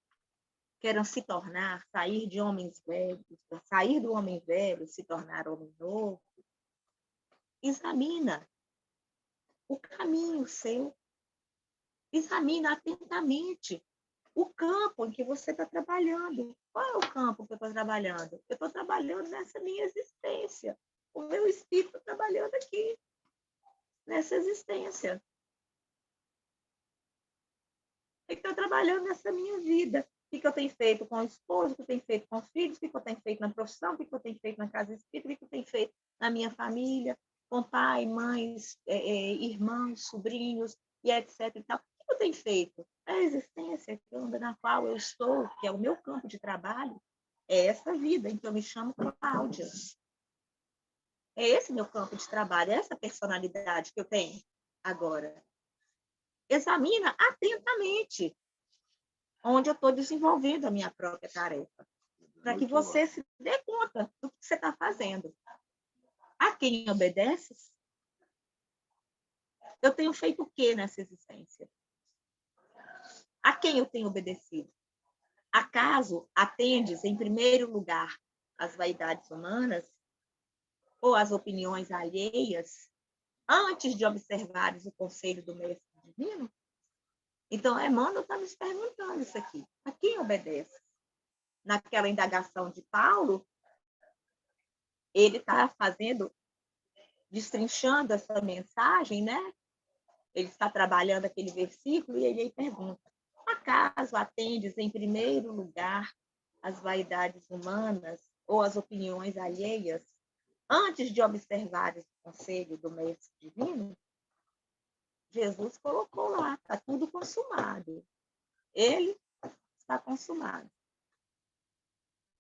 querem se tornar, sair de homens velhos, sair do homem velho, se tornar homem novo, examina o caminho seu, examina atentamente o campo em que você está trabalhando. Qual é o campo que eu estou trabalhando? Eu estou trabalhando nessa minha existência. O meu espírito está trabalhando aqui, nessa existência. Ele está trabalhando nessa minha vida. O que eu tenho feito com o esposo, o que eu tenho feito com os filhos, o que eu tenho feito na profissão, o que eu tenho feito na casa espírita, o que eu tenho feito na minha família, com pai, mães, irmãos, sobrinhos, e etc. E tal. O que eu tenho feito? A existência na qual eu estou, que é o meu campo de trabalho, é essa vida em que eu me chamo Cláudia. É esse meu campo de trabalho, é essa personalidade que eu tenho agora. Examina atentamente onde eu estou desenvolvendo a minha própria tarefa, para que você se dê conta do que você está fazendo. A quem obedeces? Eu tenho feito o quê nessa existência? A quem eu tenho obedecido? Acaso atendes, em primeiro lugar, às vaidades humanas ou às opiniões alheias, antes de observares o conselho do Mestre Divino? Então, Emmanuel está nos perguntando isso aqui. A quem obedece? Naquela indagação de Paulo, ele está destrinchando essa mensagem, né? Ele está trabalhando aquele versículo e ele pergunta: acaso atendes em primeiro lugar as vaidades humanas ou as opiniões alheias antes de observares o conselho do Mestre Divino? Jesus colocou lá, está tudo consumado. Ele está consumado.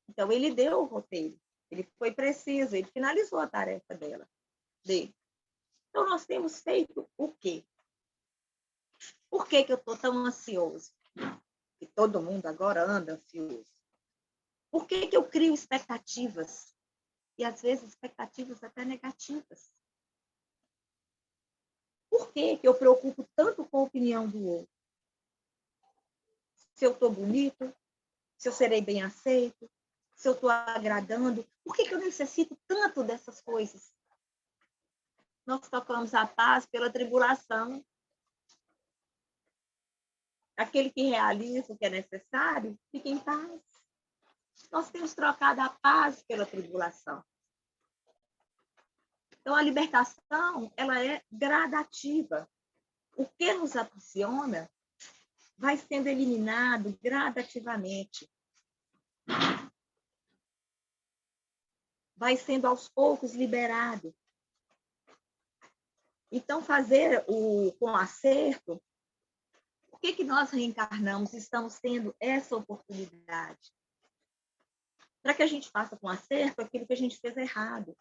Então, ele deu o roteiro, ele foi preciso, ele finalizou a tarefa dele. Então, nós temos feito o quê? Por que eu estou tão ansioso? E todo mundo agora anda ansioso. Por que eu crio expectativas? E, às vezes, expectativas até negativas. Por que eu preocupo tanto com a opinião do outro? Se eu estou bonito, se eu serei bem aceito, se eu estou agradando, por que eu necessito tanto dessas coisas? nós trocamos a paz pela tribulação. Aquele que realiza o que é necessário, fica em paz. Nós temos trocado a paz pela tribulação. Então, a libertação, ela é gradativa. O que nos aprisiona vai sendo eliminado gradativamente. Vai sendo aos poucos liberado. Então, fazer com acerto, por que nós reencarnamos e estamos tendo essa oportunidade? Para que a gente faça com acerto aquilo que a gente fez errado.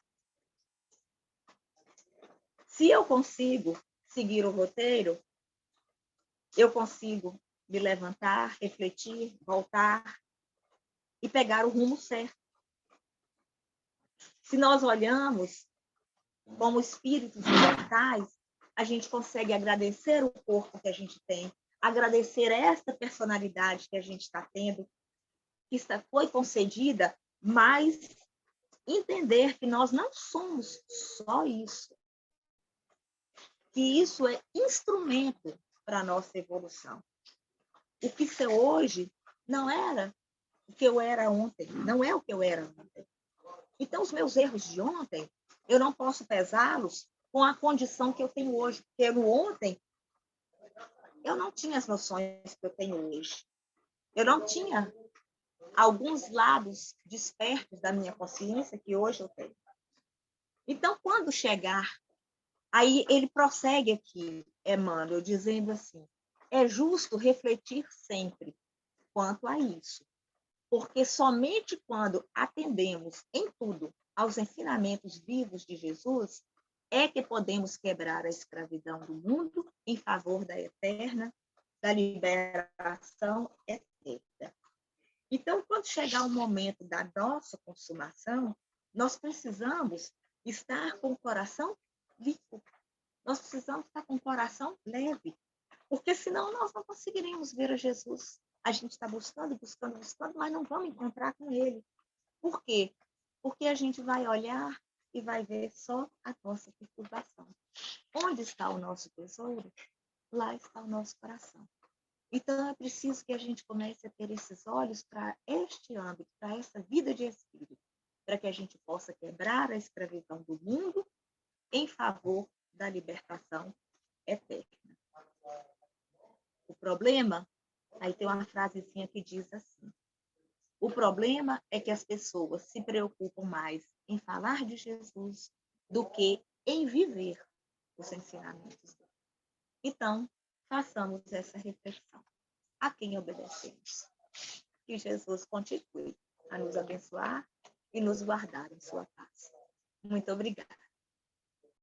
Se eu consigo seguir o roteiro, eu consigo me levantar, refletir, voltar e pegar o rumo certo. Se nós olhamos como espíritos imortais, a gente consegue agradecer o corpo que a gente tem, agradecer esta personalidade que a gente está tendo, que foi concedida, mas entender que nós não somos só isso. Que isso é instrumento para a nossa evolução. O que sou hoje não era o que eu era ontem, não é o que eu era ontem. Então, os meus erros de ontem, eu não posso pesá-los com a condição que eu tenho hoje, porque no ontem eu não tinha as noções que eu tenho hoje. Eu não tinha alguns lados despertos da minha consciência que hoje eu tenho. Então, quando chegar, aí ele prossegue aqui, Emmanuel, dizendo assim, é justo refletir sempre quanto a isso, porque somente quando atendemos em tudo aos ensinamentos vivos de Jesus é que podemos quebrar a escravidão do mundo em favor da eterna, da liberação eterna. Então, quando chegar o momento da nossa consumação, nós precisamos estar com o coração vivo. Nós precisamos estar com o coração leve, porque senão nós não conseguiremos ver a Jesus. A gente está buscando, buscando, buscando, mas não vamos encontrar com ele. Por quê? Porque a gente vai olhar e vai ver só a nossa perturbação. Onde está o nosso tesouro? Lá está o nosso coração. Então, é preciso que a gente comece a ter esses olhos para este âmbito, para essa vida de espírito, para que a gente possa quebrar a escravidão do mundo em favor da libertação eterna. O problema, aí tem uma frasezinha que diz assim, o problema é que as pessoas se preocupam mais em falar de Jesus do que em viver os ensinamentos dele. Então, façamos essa reflexão. A quem obedecemos? Que Jesus continue a nos abençoar e nos guardar em sua paz. Muito obrigada.